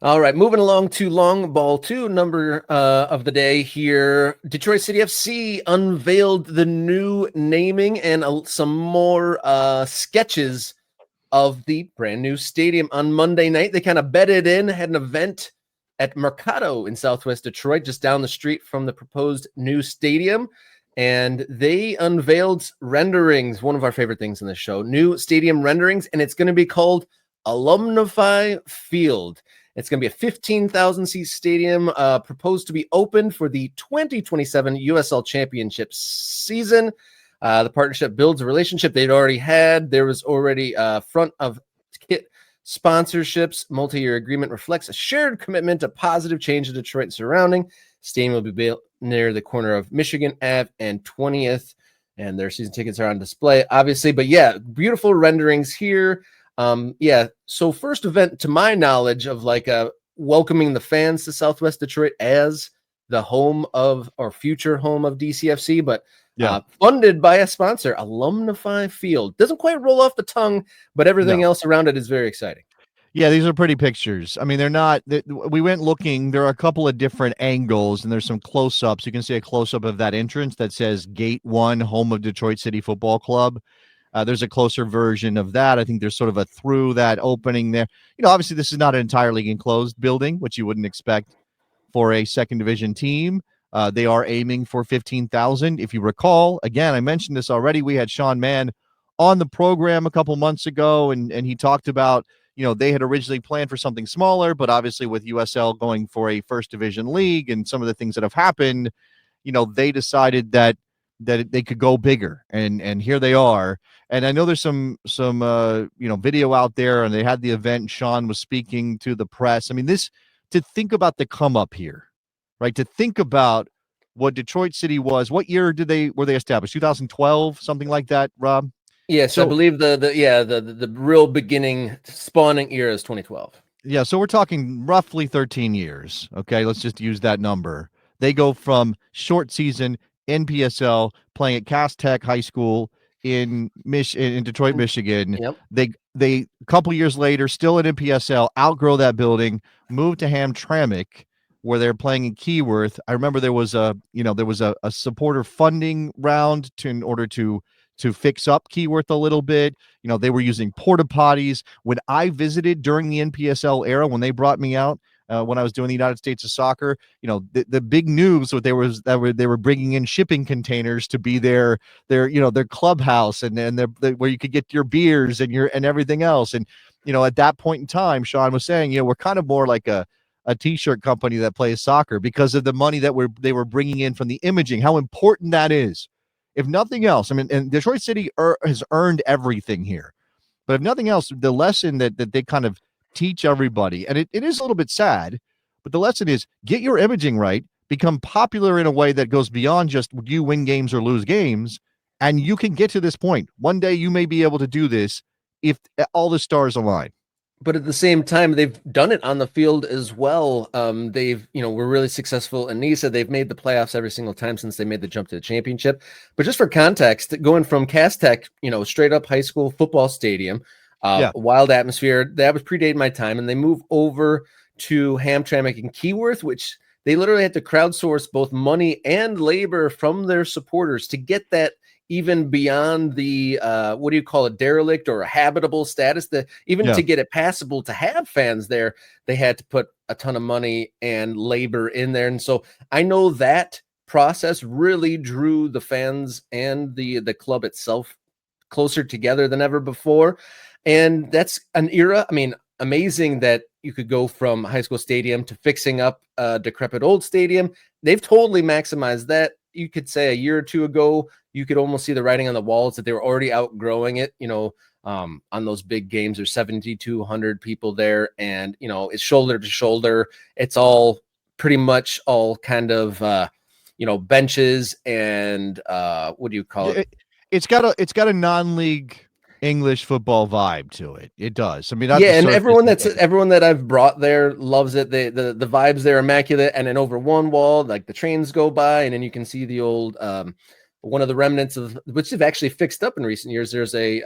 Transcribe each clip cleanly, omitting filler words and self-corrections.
All right, moving along to long ball two, number of the day here. Detroit City FC unveiled the new naming and some more sketches of the brand new stadium on Monday night. They kind of bedded in, had an event at Mercado in Southwest Detroit, just down the street from the proposed new stadium. And they unveiled renderings, one of our favorite things in the show, new stadium renderings, and it's going to be called AlumniFi Field. It's going to be a 15,000 seat stadium proposed to be open for the 2027 USL Championship season. The partnership builds a relationship they'd already had. There was already front of kit sponsorships. Multi-year agreement reflects a shared commitment to positive change in Detroit and surrounding. Stadium will be built near the corner of Michigan Ave and 20th, and their season tickets are on display, obviously. But yeah, beautiful renderings here. So first event to my knowledge of like welcoming the fans to Southwest Detroit as the home of or future home of DCFC, but funded by a sponsor, AlumniFi Field. Doesn't quite roll off the tongue, but everything else around it is very exciting. Yeah, these are pretty pictures. I mean, they're not, we went looking, there are a couple of different angles and there's some close-ups. You can see a close-up of that entrance that says Gate 1, home of Detroit City Football Club. There's a closer version of that. I think there's sort of a through that opening there. You know, obviously this is not an entirely enclosed building, which you wouldn't expect for a second division team. They are aiming for 15,000. If you recall, again, I mentioned this already. We had Sean Mann on the program a couple months ago, and he talked about, you know, they had originally planned for something smaller, but obviously with USL going for a first division league and some of the things that have happened, you know, they decided that they could go bigger, and here they are. And I know there's some video out there, and they had the event, and Sean was speaking to the press. I mean, this, to think about the come up here, right? To think about what Detroit City was. What year were they established? 2012, something like that, Rob? Yes, so, I believe the real beginning spawning era is 2012. Yeah, so we're talking roughly 13 years. Okay, let's just use that number. They go from short season NPSL playing at Cass Tech High School in Detroit, Michigan. Yep. They a couple years later, still at NPSL, outgrow that building, move to Hamtramck, where they're playing in Keyworth. I remember there was a supporter funding round in order to fix up Keyworth a little bit. You know, they were using porta potties. When I visited during the NPSL era, when they brought me out, when I was doing the United States of Soccer, you know, the big news what they were bringing in shipping containers to be their clubhouse and where you could get your beers and everything else. And, you know, at that point in time, Sean was saying, you know, we're kind of more like a t-shirt company that plays soccer because of the money that they were bringing in from the imaging, how important that is. If nothing else, I mean, and Detroit City has earned everything here. But if nothing else, the lesson that they kind of teach everybody, and it is a little bit sad, but the lesson is get your imaging right, become popular in a way that goes beyond just you win games or lose games, and you can get to this point. One day you may be able to do this if all the stars align. But at the same time, they've done it on the field as well. Were really successful in NISA. They've made the playoffs every single time since they made the jump to the championship. But just for context, going from Cass Tech, straight up high school football stadium, wild atmosphere, that was predating my time. And they move over to Hamtramck and Keyworth, which they literally had to crowdsource both money and labor from their supporters to get that even beyond the what do you call it, derelict or a habitable status, to get it passable to have fans there, they had to put a ton of money and labor in there. And so I know that process really drew the fans and the club itself closer together than ever before. And that's an era, I mean, amazing that you could go from high school stadium to fixing up a decrepit old stadium. They've totally maximized that. You could say a year or two ago, you could almost see the writing on the walls that they were already outgrowing it. On those big games, there's 7,200 people there, and it's shoulder to shoulder. It's all pretty much all kind of benches and what do you call it? It's got a non-league English football vibe to it. It does. I mean, and everyone that I've brought there loves it. The vibes there are immaculate. And then over one wall, like the trains go by, and then you can see the old one of the remnants of which they've actually fixed up in recent years. There's a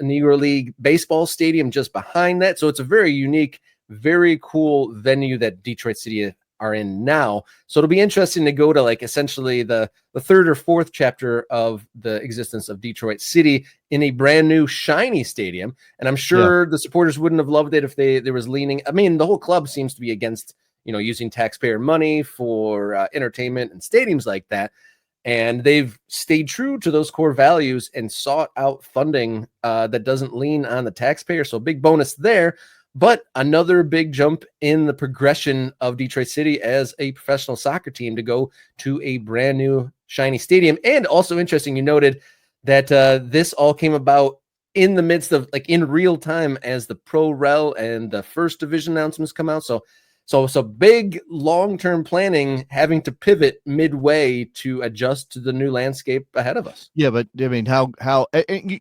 Negro League baseball stadium just behind that, so it's a very unique very cool venue that Detroit City are in now. So it'll be interesting to go to like essentially the third or fourth chapter of the existence of Detroit City in a brand new shiny stadium. And I'm sure the supporters wouldn't have loved it if there was leaning. I mean, the whole club seems to be against, using taxpayer money for entertainment and stadiums like that. And they've stayed true to those core values and sought out funding that doesn't lean on the taxpayer. So big bonus there. But another big jump in the progression of Detroit City as a professional soccer team to go to a brand new shiny stadium. And also interesting, you noted that this all came about in the midst of like in real time as the Pro Rel and the first division announcements come out. So big long-term planning having to pivot midway to adjust to the new landscape ahead of us. Yeah, but I mean, how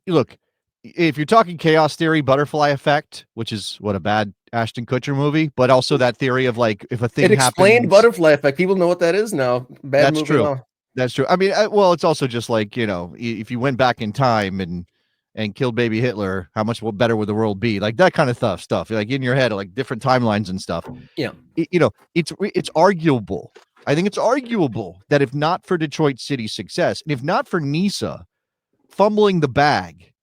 look, if you're talking chaos theory, butterfly effect, which is what a bad Ashton Kutcher movie, but also that theory of like if a thing it explained happens, butterfly effect. People know what that is now. Bad that's movie true. now. That's true. I mean, well, it's also just like if you went back in time and killed baby Hitler, how much better would the world be? Like that kind of stuff. Like in your head, like different timelines and stuff. Yeah, it's arguable. I think it's arguable that if not for Detroit City's success, and if not for NISA fumbling the bag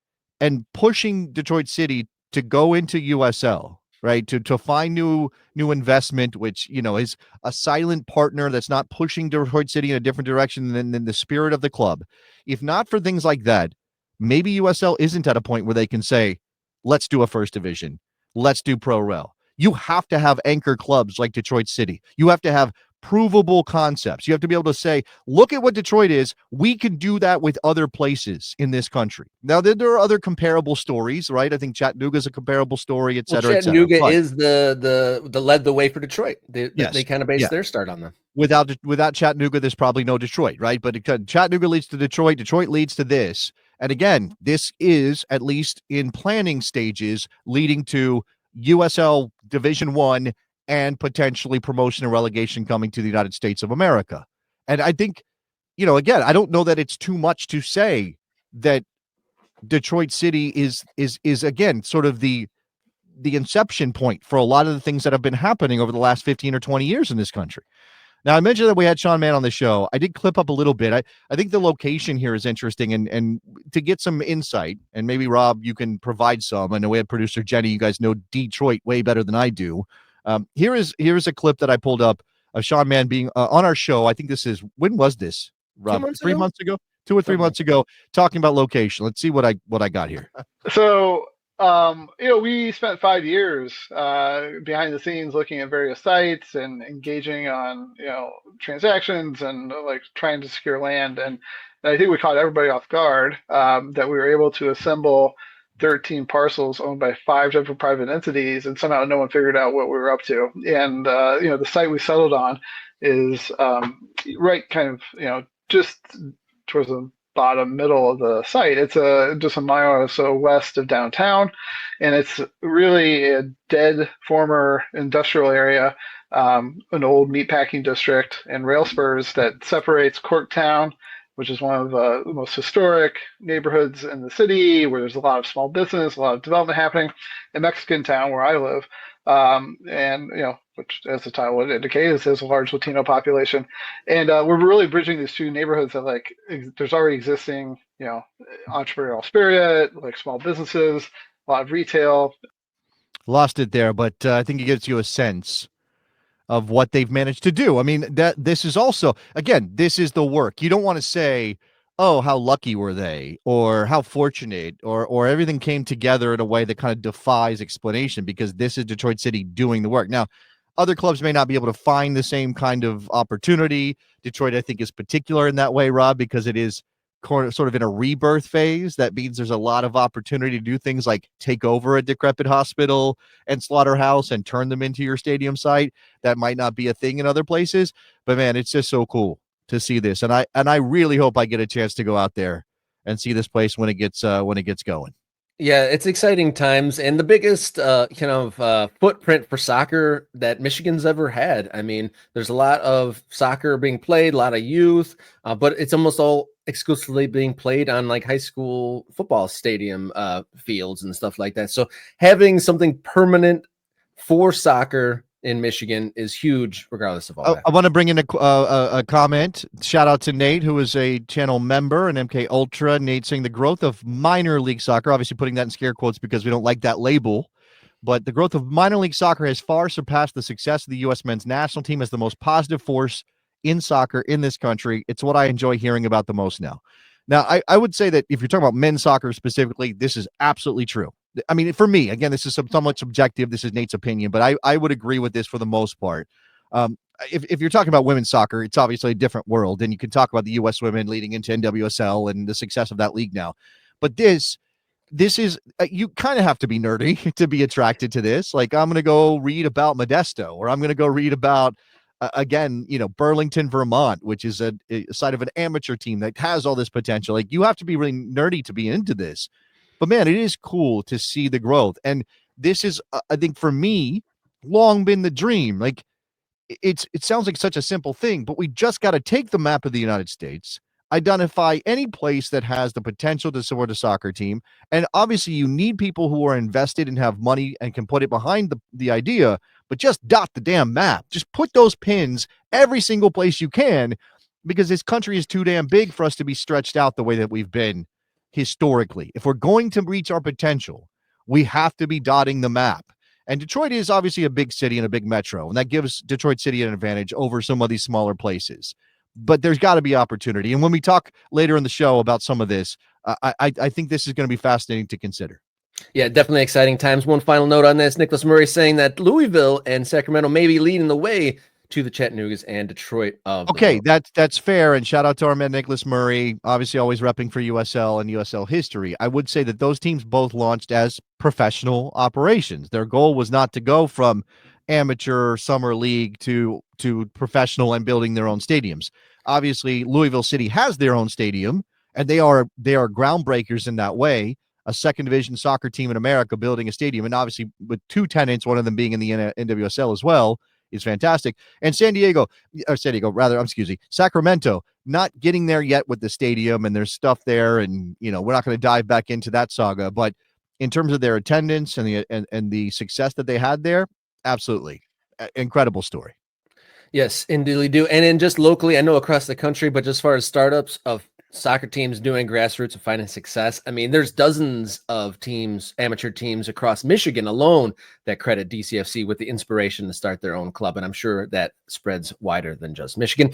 and pushing Detroit City to go into USL, right? To find new investment, which is a silent partner that's not pushing Detroit City in a different direction than the spirit of the club. If not for things like that, maybe USL isn't at a point where they can say, let's do a first division. Let's do Pro Rel. You have to have anchor clubs like Detroit City. You have to have provable concepts. You have to be able to say, look at what Detroit is. We can do that with other places in this country. Now, there are other comparable stories, right? I think Chattanooga is a comparable story, et cetera, Chattanooga et cetera. is the led the way for Detroit. They kind of based their start on them. Without Chattanooga, there's probably no Detroit, right? But Chattanooga leads to Detroit. Detroit leads to this. And again, this is, at least in planning stages, leading to USL Division I and potentially promotion and relegation coming to the United States of America. And I think, again, I don't know that it's too much to say that Detroit City is again sort of the inception point for a lot of the things that have been happening over the last 15 or 20 years in this country. Now, I mentioned that we had Sean Mann on the show. I did clip up a little bit. I think the location here is interesting, and to get some insight, and maybe, Rob, you can provide some. I know we had producer Jenny. You guys know Detroit way better than I do. Here's a clip that I pulled up of Sean Mann being on our show. I think this is, when was this, Rob? 3 months ago? 2 or 3 months ago, talking about location. Let's see what I got here. So, we spent 5 years behind the scenes looking at various sites and engaging on, transactions and like trying to secure land. And I think we caught everybody off guard that we were able to assemble 13 parcels owned by 5 different private entities, and somehow no one figured out what we were up to. And, the site we settled on is right kind of, just towards the bottom middle of the site. It's just a mile or so west of downtown, and it's really a dead former industrial area, an old meatpacking district and rail spurs that separates Corktown, which is one of the most historic neighborhoods in the city, where there's a lot of small business, a lot of development happening, and Mexicantown, where I live. And which, as the title would indicate, is a large Latino population, and we're really bridging these two neighborhoods that there's already existing entrepreneurial spirit, like small businesses, a lot of retail. Lost it there, but I think it gives you a sense of what they've managed to do. I mean, that this is also, again, this is the work. You don't want to say, oh, how lucky were they, or how fortunate, or everything came together in a way that kind of defies explanation, because this is Detroit City doing the work. Now, other clubs may not be able to find the same kind of opportunity. Detroit, I think, is particular in that way, Rob, because it is sort of in a rebirth phase. That means there's a lot of opportunity to do things like take over a decrepit hospital and slaughterhouse and turn them into your stadium site. That might not be a thing in other places, but man, it's just so cool to see this. And I really hope I get a chance to go out there and see this place when it gets going. Yeah, it's exciting times, and the biggest footprint for soccer that Michigan's ever had. I mean, there's a lot of soccer being played, a lot of youth, but it's almost all exclusively being played on like high school football stadium fields and stuff like that. So having something permanent for soccer in Michigan is huge, regardless of all that. I want to bring in a comment. Shout out to Nate, who is a channel member and MK Ultra. Nate saying the growth of minor league soccer, obviously putting that in scare quotes because we don't like that label, but the growth of minor league soccer has far surpassed the success of the U.S. men's national team as the most positive force in soccer in this country. It's what I enjoy hearing about the most now. Now, I would say that if you're talking about men's soccer specifically, this is absolutely true. I mean, for me, again, this is somewhat subjective. This is Nate's opinion, but I would agree with this for the most part. If you're talking about women's soccer, it's obviously a different world, and you can talk about the U.S. women leading into NWSL and the success of that league now. But this is you kind of have to be nerdy to be attracted to this. Like, I'm going to go read about Modesto, or I'm going to go read about again, Burlington, Vermont, which is a side of an amateur team that has all this potential. Like, you have to be really nerdy to be into this. But man, it is cool to see the growth. And this is, I think for me, long been the dream. Like, it sounds like such a simple thing, but we just got to take the map of the United States, identify any place that has the potential to support a soccer team. And obviously you need people who are invested and have money and can put it behind the idea, but just dot the damn map. Just put those pins every single place you can, because this country is too damn big for us to be stretched out the way that we've been historically. If we're going to reach our potential, we have to be dotting the map. And Detroit is obviously a big city and a big metro, and that gives Detroit City an advantage over some of these smaller places. But there's got to be opportunity. And when we talk later in the show about some of this, I think this is going to be fascinating to consider. Yeah, definitely exciting times. One final note on this, Nicholas Murray saying that Louisville and Sacramento may be leading the way to the Chattanoogas and Detroit of okay, that's fair. And shout out to our man Nicholas Murray, obviously always repping for USL and USL history. I would say that those teams both launched as professional operations. Their goal was not to go from amateur summer league to professional and building their own stadiums. Obviously, Louisville City has their own stadium, and they are groundbreakers in that way. A second division soccer team in America building a stadium, and obviously with two tenants, one of them being in the NWSL as well, is fantastic. And Sacramento, not getting there yet with the stadium, and there's stuff there, and we're not going to dive back into that saga, but in terms of their attendance and the success that they had there, absolutely incredible story. Yes, indeed do. And then just locally, I know across the country, but just as far as startups of soccer teams doing grassroots and finding success, I mean, there's dozens of teams, amateur teams across Michigan alone that credit DCFC with the inspiration to start their own club. And I'm sure that spreads wider than just Michigan.